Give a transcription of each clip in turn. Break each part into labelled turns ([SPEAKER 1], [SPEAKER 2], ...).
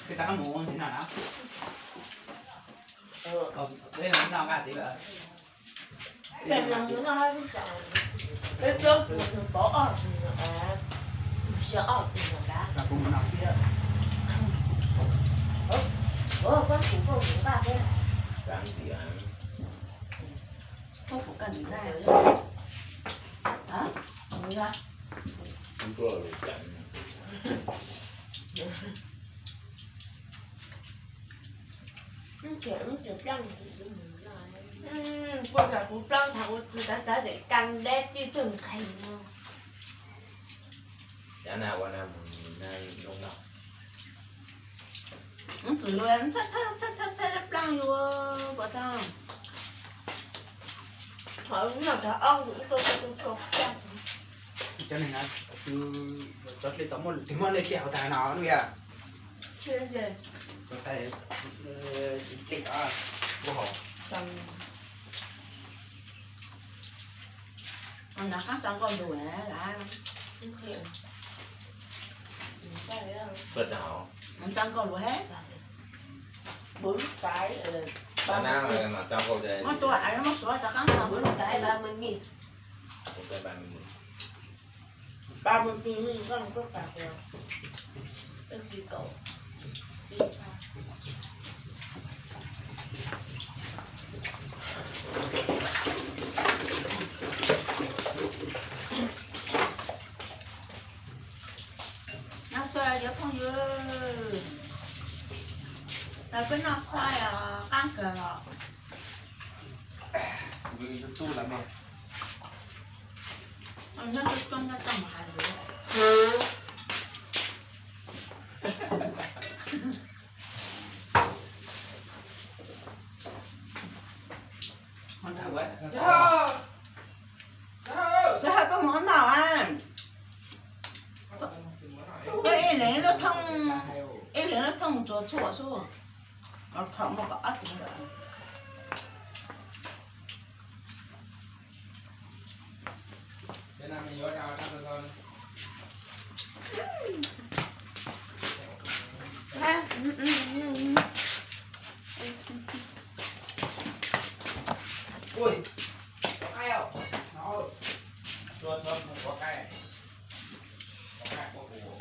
[SPEAKER 1] Cái tao muốn thế nào đó. Đây là nào cả tí vậy.
[SPEAKER 2] Cái này nó hơi chậm. Cái chỗ mình bỏ ở thì nó sợ ở thì nó đã.
[SPEAKER 1] Là cùng nào kia.
[SPEAKER 2] Con chủ không có ba cái này.
[SPEAKER 3] Càng tiền.
[SPEAKER 2] Không có cần này. Hả? Không ra.
[SPEAKER 3] Không có rồi chậm.
[SPEAKER 2] Nó kiểu răng thì con là cũng răng thằng người ta để căng đét chứ từng thành mà.
[SPEAKER 3] Chả nào qua năm nay nông nọc.
[SPEAKER 2] Nó chỉ luôn chắc răng vô bỏ tao. Hỏi cũng là cả ông cũng tôi chắc.
[SPEAKER 1] Cho nên là cứ cho lên tấm một cái món lấy kẹo tài nó nữa à.
[SPEAKER 2] Chuyện gì?
[SPEAKER 1] Có thể tích đó vô hồ.
[SPEAKER 2] Anh đã cắt tao con đùi nè đã.
[SPEAKER 3] Bật nào.
[SPEAKER 2] Anh tăng con đùi hết. 4 cái
[SPEAKER 3] Bà nào mà cho cô đây.
[SPEAKER 2] nó tôi lại nó mất sữa tao cắn tao 4 cái 30.000.
[SPEAKER 3] Ok 30.000.
[SPEAKER 2] 30 tiền thì con có cả rồi. Cái gì cậu? Nó xoay cho con dưa. Là cái nó xoay à căng cờ rồi.
[SPEAKER 1] Vì tu là mẹ.
[SPEAKER 2] Nó con nó tầm hạt rồi.
[SPEAKER 1] Con chào vậy.
[SPEAKER 2] Sao hai có món nào ăn? Cái lấy nó thông, lấy nó thông cho chỗ số. Nó không có ớt nữa.
[SPEAKER 1] Thế nào mình vô chào các con. Ui, có cay không? Nó chua thơm không có cay. Có cay có củ.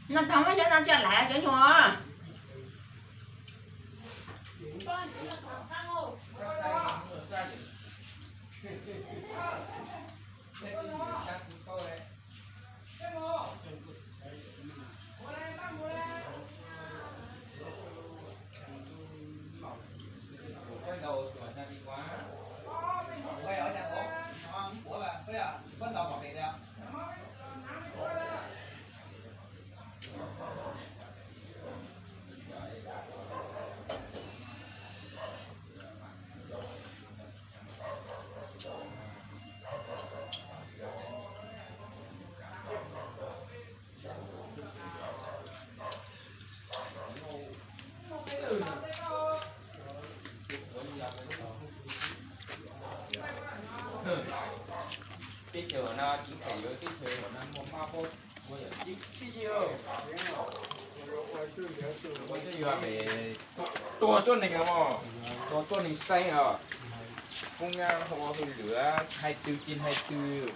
[SPEAKER 2] Nó không có cho nó cho lại chứ nhua.
[SPEAKER 1] Quay ở nhà bố. Của bà, bây giờ bắt đầu bảo vệ được.
[SPEAKER 3] Cái chiều nó chỉ phải với cái chiều của nó mua ma phốt mua giờ chỉ cái chiều có cái gì vềตัวต้นnày không ạตัวต้นnày xay à không nha không có hơi lửa 24/24